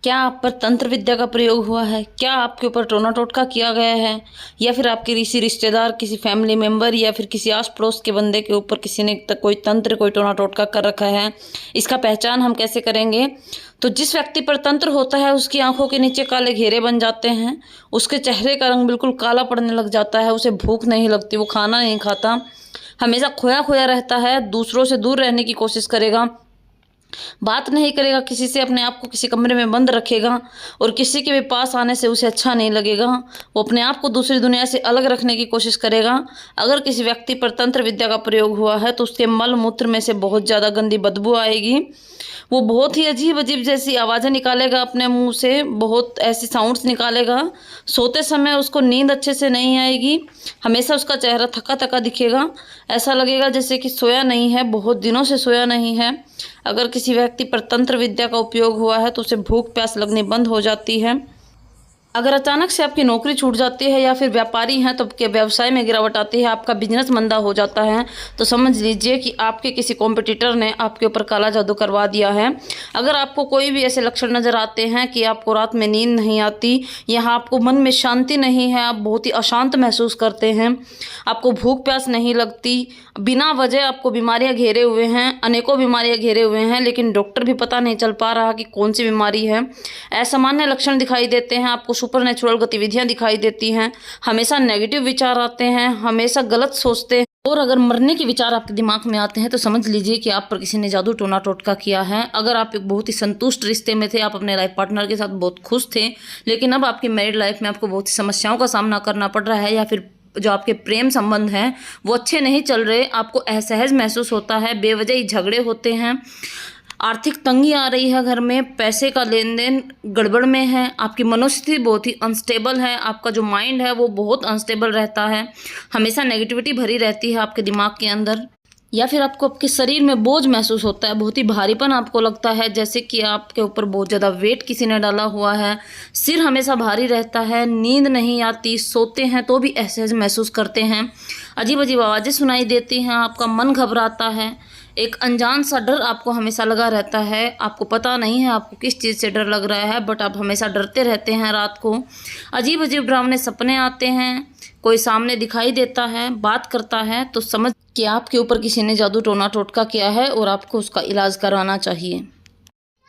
क्या आप पर तंत्र विद्या का प्रयोग हुआ है? क्या आपके ऊपर टोना टोटका किया गया है? या फिर आपके किसी रिश्तेदार, किसी फैमिली मेंबर या फिर किसी आस पड़ोस के बंदे के ऊपर किसी ने कोई तंत्र, कोई टोना टोटका कर रखा है? इसका पहचान हम कैसे करेंगे? तो जिस व्यक्ति पर तंत्र होता है उसकी आंखों के नीचे काले घेरे बन जाते हैं, उसके चेहरे का रंग बिल्कुल काला पड़ने लग जाता है, उसे भूख नहीं लगती, वो खाना नहीं खाता, हमेशा खोया खोया रहता है, दूसरों से दूर रहने की कोशिश करेगा, बात नहीं करेगा किसी से, अपने आप को किसी कमरे में बंद रखेगा और किसी के भी पास आने से उसे अच्छा नहीं लगेगा। वो अपने आप को दूसरी दुनिया से अलग रखने की कोशिश करेगा। अगर किसी व्यक्ति पर तंत्र विद्या का प्रयोग हुआ है तो उसके मल मूत्र में से बहुत ज़्यादा गंदी बदबू आएगी। वो बहुत ही अजीब अजीब जैसी आवाज़ें निकालेगा अपने मुंह से, बहुत ऐसी साउंड्स निकालेगा। सोते समय उसको नींद अच्छे से नहीं आएगी, हमेशा उसका चेहरा थका थका दिखेगा, ऐसा लगेगा जैसे कि सोया नहीं है, बहुत दिनों से सोया नहीं है। अगर किसी व्यक्ति पर तंत्र विद्या का उपयोग हुआ है तो उसे भूख प्यास लगनी बंद हो जाती है। अगर अचानक से आपकी नौकरी छूट जाती है या फिर व्यापारी हैं तो आपके व्यवसाय में गिरावट आती है, आपका बिजनेस मंदा हो जाता है, तो समझ लीजिए कि आपके किसी कॉम्पिटिटर ने आपके ऊपर काला जादू करवा दिया है। अगर आपको कोई भी ऐसे लक्षण नज़र आते हैं कि आपको रात में नींद नहीं आती, यहाँ आपको मन में शांति नहीं है, आप बहुत ही अशांत महसूस करते हैं, आपको भूख प्यास नहीं लगती, बिना वजह आपको बीमारियां घेरे हुए हैं, अनेकों बीमारियां घेरे हुए हैं, लेकिन डॉक्टर भी पता नहीं चल पा रहा कि कौन सी बीमारी है, असामान्य लक्षण दिखाई देते हैं, आपको सुपर नेचुरल गतिविधियां दिखाई देती हैं, हमेशा नेगेटिव विचार आते हैं, हमेशा गलत सोचते हैं, और अगर मरने के विचार आपके दिमाग में आते हैं तो समझ लीजिए कि आप पर किसी ने जादू टोना टोटका किया है। अगर आप एक बहुत ही संतुष्ट रिश्ते में थे, आप अपने लाइफ पार्टनर के साथ बहुत खुश थे, लेकिन अब आपकी मैरिड लाइफ में आपको बहुत सी समस्याओं का सामना करना पड़ रहा है, या फिर जो आपके प्रेम संबंध हैं वो अच्छे नहीं चल रहे, आपको असहज महसूस होता है, बेवजह ही झगड़े होते हैं, आर्थिक तंगी आ रही है घर में, पैसे का लेन देन गड़बड़ में है, आपकी मनोस्थिति बहुत ही अनस्टेबल है, आपका जो माइंड है वो बहुत अनस्टेबल रहता है, हमेशा नेगेटिविटी भरी रहती है आपके दिमाग के अंदर, या फिर आपको आपके शरीर में बोझ महसूस होता है, बहुत ही भारीपन आपको लगता है, जैसे कि आपके ऊपर बहुत ज़्यादा वेट किसी ने डाला हुआ है, सिर हमेशा भारी रहता है, नींद नहीं आती, सोते हैं तो भी असहज महसूस करते हैं, अजीब अजीब आवाज़ें सुनाई देती हैं, आपका मन घबराता है, एक अनजान सा डर आपको हमेशा लगा रहता है, आपको पता नहीं है आपको किस चीज़ से डर लग रहा है, बट आप हमेशा डरते रहते हैं। रात को अजीब अजीब डरावने सपने आते हैं, कोई सामने दिखाई देता है, बात करता है, तो समझ कि आपके ऊपर किसी ने जादू टोना टोटका किया है और आपको उसका इलाज कराना चाहिए।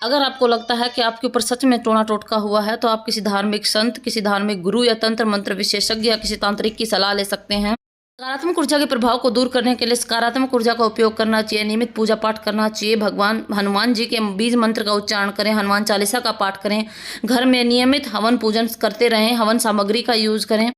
अगर आपको लगता है कि आपके ऊपर सच में टोना टोटका हुआ है तो आप किसी धार्मिक संत, किसी धार्मिक गुरु या तंत्र मंत्र विशेषज्ञ या किसी तांत्रिक की सलाह ले सकते हैं। सकारात्मक ऊर्जा के प्रभाव को दूर करने के लिए सकारात्मक ऊर्जा का उपयोग करना चाहिए, नियमित पूजा पाठ करना चाहिए, भगवान हनुमान जी के बीज मंत्र का उच्चारण करें, हनुमान चालीसा का पाठ करें, घर में नियमित हवन पूजन करते रहें, हवन सामग्री का यूज़ करें,